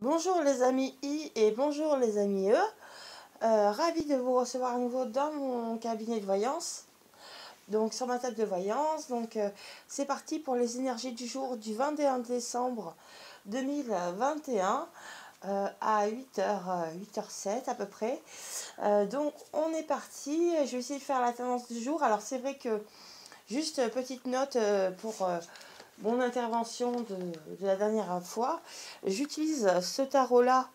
Bonjour les amis I et bonjour les amis E. Ravi de vous recevoir à nouveau dans mon cabinet de voyance. Donc sur ma table de voyance. C'est parti pour les énergies du jour du 21 décembre 2021 à 8h07 à peu près. Donc on est parti. Je vais essayer de faire la tendance du jour. Alors c'est vrai que juste petite note pour mon intervention de la dernière fois. J'utilise ce tarot-là.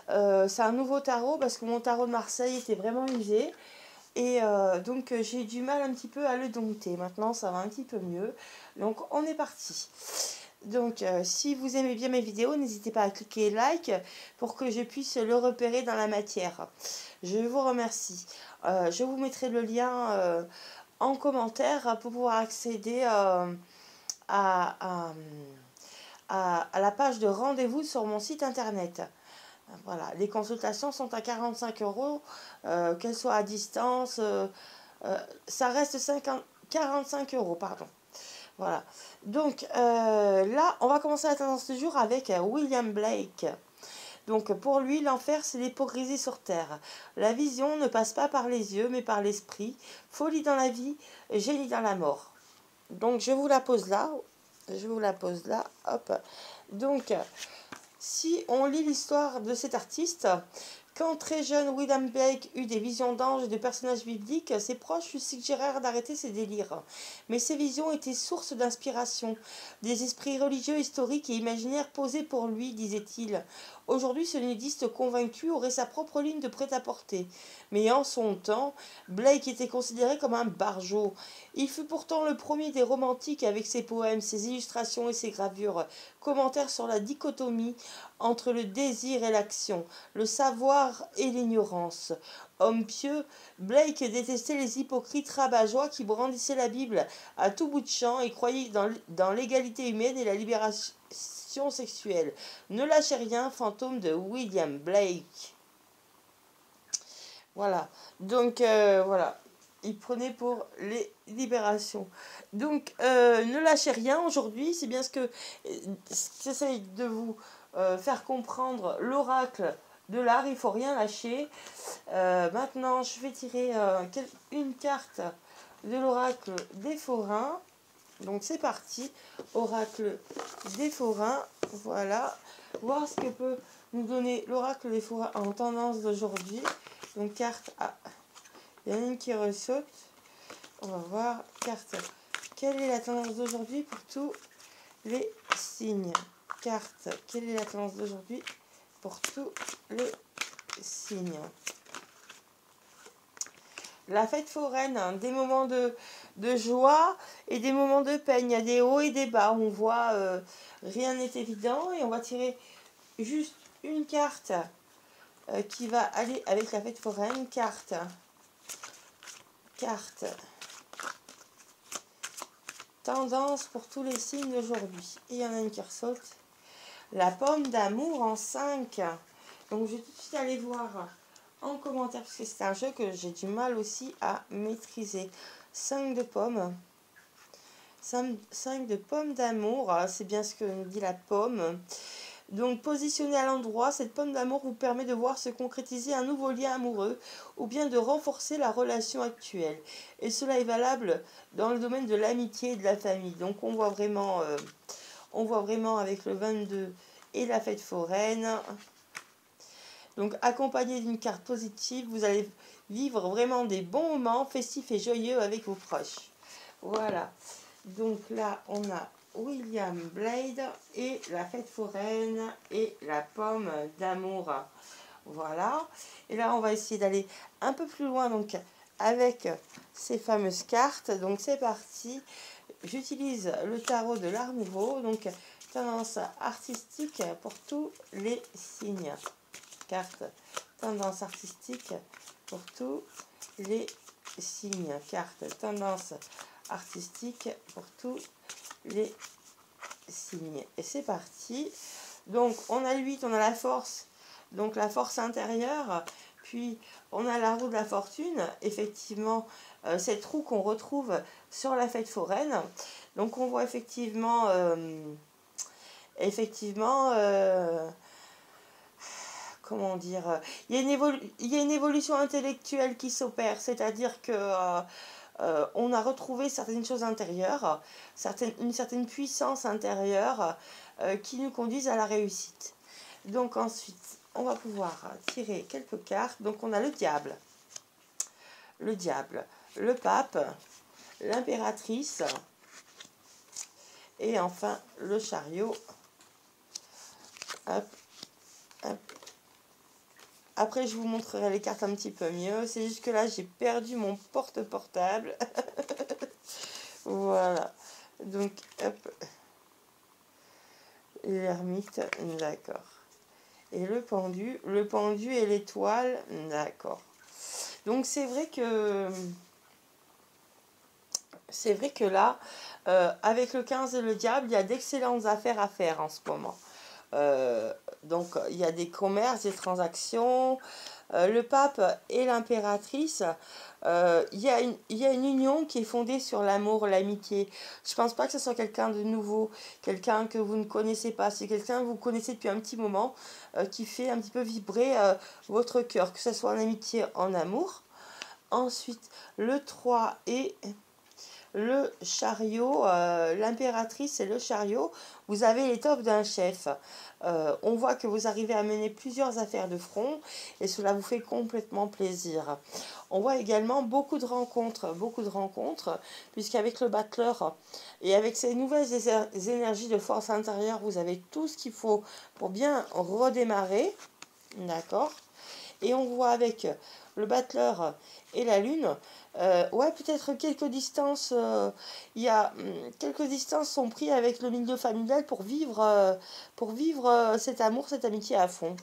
C'est un nouveau tarot parce que mon tarot de Marseille était vraiment usé. Et j'ai du mal un petit peu à le dompter. Maintenant, ça va un petit peu mieux. Donc, on est parti. Si vous aimez bien mes vidéos, n'hésitez pas à cliquer like pour que je puisse le repérer dans la matière. Je vous remercie. Je vous mettrai le lien en commentaire pour pouvoir accéder à, à la page de rendez-vous sur mon site internet. Voilà, les consultations sont à 45 euros, qu'elles soient à distance, ça reste 45 euros, pardon. Voilà, là, on va commencer la tendance du jour avec William Blake. Donc pour lui, l'enfer, c'est l'hypocrisie sur terre. La vision ne passe pas par les yeux, mais par l'esprit. Folie dans la vie, génie dans la mort. Donc je vous la pose là. Hop. Donc, si on lit l'histoire de cet artiste, quand très jeune, William Blake eut des visions d'anges et de personnages bibliques, ses proches lui suggérèrent d'arrêter ses délires. Mais ces visions étaient source d'inspiration. Des esprits religieux, historiques et imaginaires posaient pour lui, disait-il. Aujourd'hui, ce nudiste convaincu aurait sa propre ligne de prêt-à-porter. Mais en son temps, Blake était considéré comme un barjot. Il fut pourtant le premier des romantiques avec ses poèmes, ses illustrations et ses gravures. Commentaires sur la dichotomie entre le désir et l'action, le savoir et l'ignorance. Homme pieux, Blake détestait les hypocrites rabat-joie qui brandissaient la Bible à tout bout de champ et croyaient dans l'égalité humaine et la libération sexuelle. Ne lâchez rien, fantôme de William Blake. Voilà. Voilà. Il prenait pour les libérations. Ne lâchez rien aujourd'hui. C'est bien ce que j'essaye de vous faire comprendre l'oracle de l'art. Il ne faut rien lâcher. Maintenant, je vais tirer une carte de l'oracle des forains. Donc c'est parti. Oracle des forains. Voilà. Voir ce que peut nous donner l'oracle des forains en tendance d'aujourd'hui. Donc carte A. Il y en a une qui ressaute. On va voir. Carte. Quelle est la tendance d'aujourd'hui pour tous les signes? Carte. Quelle est la tendance d'aujourd'hui pour tous les signes? La fête foraine, hein, des moments de joie et des moments de peine. Il y a des hauts et des bas. On voit rien n'est évident et on va tirer juste une carte qui va aller avec la fête foraine. Carte. Tendance pour tous les signes d'aujourd'hui. Et il y en a une qui ressaute. La pomme d'amour en 5. Donc je vais tout de suite aller voir en commentaire parce que c'est un jeu que j'ai du mal aussi à maîtriser. 5 de pommes. 5 de pommes d'amour. C'est bien ce que nous dit la pomme. Donc, positionnée à l'endroit, cette pomme d'amour vous permet de voir se concrétiser un nouveau lien amoureux ou bien de renforcer la relation actuelle. Et cela est valable dans le domaine de l'amitié et de la famille. Donc, on voit vraiment avec le 22 et la fête foraine. Donc, accompagné d'une carte positive, vous allez vivre vraiment des bons moments festifs et joyeux avec vos proches. Voilà. Donc là, on a William Blake et la fête foraine et la pomme d'amour. Voilà. Et là, on va essayer d'aller un peu plus loin donc avec ces fameuses cartes. Donc c'est parti. J'utilise le tarot de l'Art Nouveau. Donc tendance artistique pour tous les signes. Carte tendance artistique pour tous les signes. Carte tendance artistique pour tous les signes. Et c'est parti. Donc on a le 8, on a la force. Donc la force intérieure. Puis on a la roue de la fortune. Effectivement, cette roue qu'on retrouve sur la fête foraine. Donc on voit effectivement comment dire, il y a une évolution intellectuelle qui s'opère, c'est-à-dire que on a retrouvé certaines choses intérieures, une certaine puissance intérieure qui nous conduisent à la réussite. Donc ensuite, on va pouvoir tirer quelques cartes. Donc on a le diable, le pape, l'impératrice et enfin le chariot. Hop, hop. Après, je vous montrerai les cartes un petit peu mieux. C'est juste que là, j'ai perdu mon porte-portable. Voilà. Donc, hop. L'ermite, d'accord. Et le pendu et l'étoile, d'accord. Donc, c'est vrai que là, avec le 15 et le diable, il y a d'excellentes affaires à faire en ce moment. Donc il y a des commerces, des transactions. Le pape et l'impératrice, il y a une union qui est fondée sur l'amour, l'amitié. Je pense pas que ce soit quelqu'un de nouveau, quelqu'un que vous ne connaissez pas. C'est quelqu'un que vous connaissez depuis un petit moment, qui fait un petit peu vibrer votre cœur, que ce soit en amitié, en amour. Ensuite, le 3 et le chariot, l'impératrice et le chariot, vous avez l'étoffe d'un chef. On voit que vous arrivez à mener plusieurs affaires de front et cela vous fait complètement plaisir. On voit également beaucoup de rencontres, puisqu'avec le battleur et avec ces nouvelles énergies de force intérieure, vous avez tout ce qu'il faut pour bien redémarrer. D'accord ? Et on voit avec le battleur et la lune, ouais, peut-être quelques distances, quelques distances sont prises avec le milieu familial pour vivre cet amour, cette amitié à fond.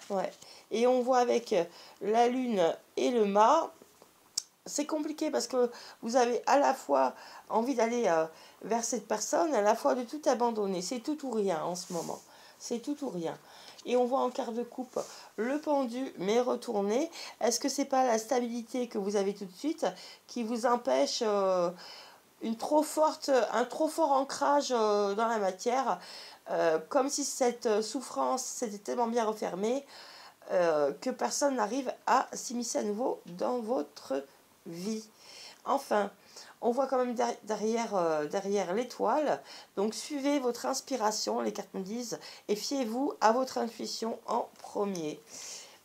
Ouais. Et on voit avec la lune et le mât, c'est compliqué parce que vous avez à la fois envie d'aller vers cette personne, à la fois de tout abandonner. C'est tout ou rien en ce moment. C'est tout ou rien. Et on voit en quart de coupe le pendu, mais retourné. Est-ce que c'est pas la stabilité que vous avez tout de suite qui vous empêche un trop fort ancrage dans la matière, comme si cette souffrance s'était tellement bien refermée que personne n'arrive à s'immiscer à nouveau dans votre vie. Enfin, on voit quand même derrière l'étoile. Donc suivez votre inspiration, les cartes me disent, et fiez-vous à votre intuition en premier.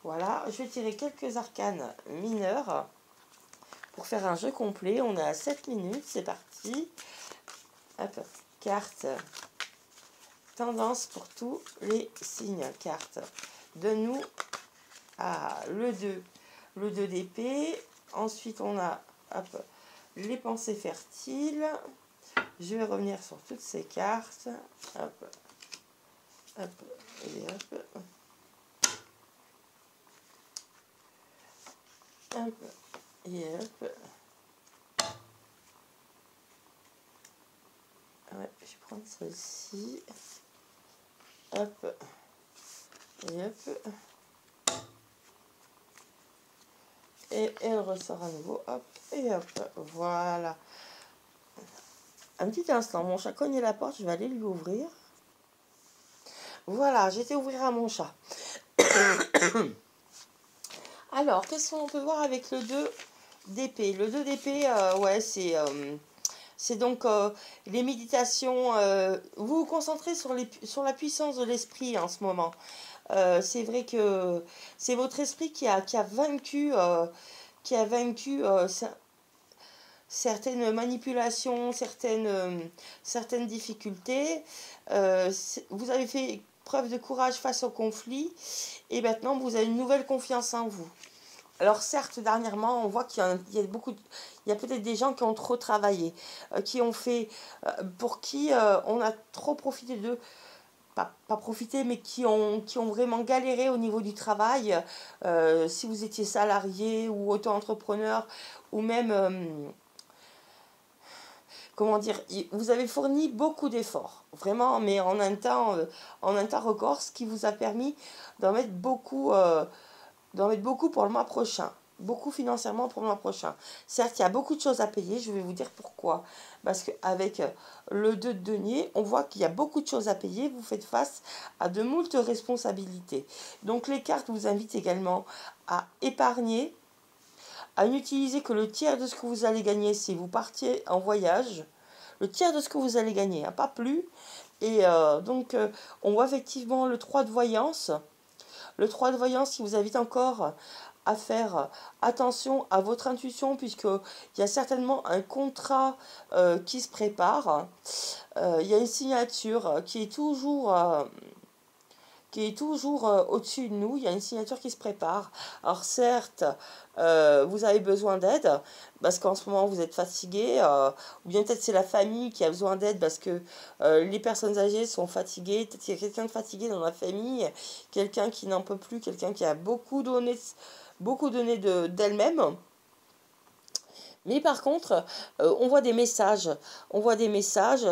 Voilà, je vais tirer quelques arcanes mineurs pour faire un jeu complet. On est à 7 minutes, c'est parti. Hop, carte. Tendance pour tous les signes. Carte. De nous à le 2 d'épée. Ensuite, on a hop, les pensées fertiles. Je vais revenir sur toutes ces cartes. Hop, hop, et hop. Hop, et hop. Ouais, je vais prendre celle-ci. Hop, et hop. Et elle ressort à nouveau. Hop, et hop. Voilà. Un petit instant, mon chat cogne la porte, je vais aller lui ouvrir. Voilà, j'ai été ouvrir à mon chat. Alors, qu'est-ce qu'on peut voir avec le 2 d'épée? Le 2 d'épée, ouais, c'est donc les méditations. Vous vous concentrez sur la puissance de l'esprit en ce moment. C'est vrai que c'est votre esprit qui a vaincu, certaines manipulations, certaines difficultés. Vous avez fait preuve de courage face au conflit et maintenant vous avez une nouvelle confiance en vous. Alors certes, dernièrement, on voit qu'il y a peut-être des gens qui ont trop travaillé, qui ont fait, pour qui on a trop profité d'eux, pas profité, mais qui ont vraiment galéré au niveau du travail. Si vous étiez salarié ou auto-entrepreneur, ou même comment dire, vous avez fourni beaucoup d'efforts, vraiment, mais en un temps record, ce qui vous a permis d'en mettre beaucoup pour le mois prochain. beaucoup financièrement pour le mois prochain. Certes, il y a beaucoup de choses à payer, je vais vous dire pourquoi. Parce qu'avec le 2 de denier, on voit qu'il y a beaucoup de choses à payer, vous faites face à de moultes responsabilités. Donc les cartes vous invitent également à épargner, à n'utiliser que le tiers de ce que vous allez gagner si vous partiez en voyage. Le tiers de ce que vous allez gagner, hein, pas plus. Et on voit effectivement le 3 de voyance. Le 3 de voyance qui vous invite encore à faire attention à votre intuition, puisqu'il y a certainement un contrat qui se prépare. Il y a une signature qui est toujours au-dessus de nous. Il y a une signature qui se prépare. Alors certes, vous avez besoin d'aide parce qu'en ce moment vous êtes fatigué, ou bien peut-être c'est la famille qui a besoin d'aide parce que les personnes âgées sont fatiguées. Peut-être qu'il y a quelqu'un de fatigué dans la famille, quelqu'un qui n'en peut plus, quelqu'un qui a beaucoup donné d'elle-même. Mais par contre, on voit des messages. On voit des messages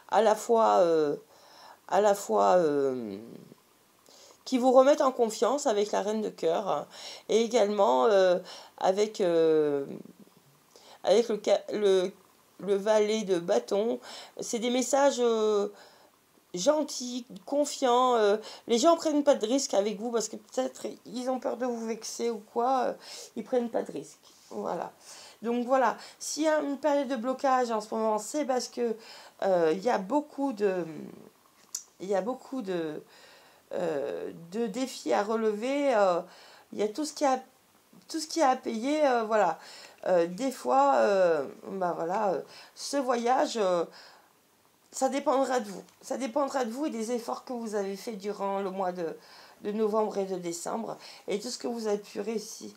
à la fois... à la fois qui vous remettent en confiance avec la reine de cœur, hein, et également avec le valet de bâton. C'est des messages gentils, confiants. Les gens ne prennent pas de risques avec vous parce que peut-être ils ont peur de vous vexer ou quoi. Ils ne prennent pas de risques. Voilà. Donc voilà, s'il y a une période de blocage en ce moment, c'est parce que il y a beaucoup de défis à relever. Il y a tout ce qui a à payer. Voilà. Des fois, voilà, ce voyage, ça dépendra de vous. Ça dépendra de vous et des efforts que vous avez fait durant le mois de novembre et de décembre. Et tout ce que vous avez pu réussir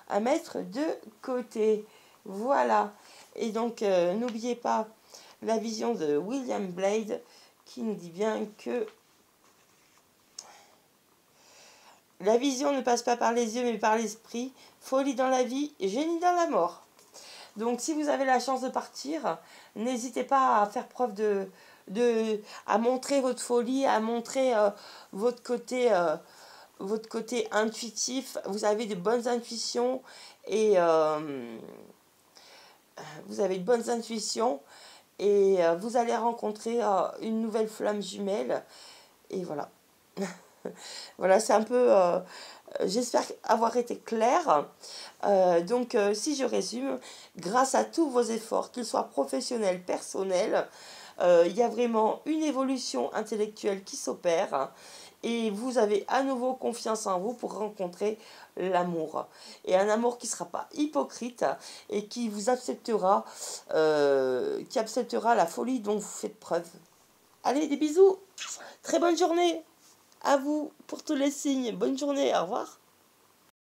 à mettre de côté. Voilà. Et donc, n'oubliez pas la vision de William Blade qui nous dit bien que la vision ne passe pas par les yeux mais par l'esprit. Folie dans la vie, génie dans la mort. Donc si vous avez la chance de partir, n'hésitez pas à faire preuve à montrer votre folie, à montrer votre côté intuitif. Vous avez de bonnes intuitions et vous allez rencontrer une nouvelle flamme jumelle. Et voilà. Voilà, c'est un peu... j'espère avoir été claire. Si je résume, grâce à tous vos efforts, qu'ils soient professionnels, personnels, il y a vraiment une évolution intellectuelle qui s'opère, hein, et vous avez à nouveau confiance en vous pour rencontrer l'amour. Et un amour qui ne sera pas hypocrite et qui vous acceptera, qui acceptera la folie dont vous faites preuve. Allez, des bisous. Très bonne journée à vous pour tous les signes. Bonne journée, au revoir.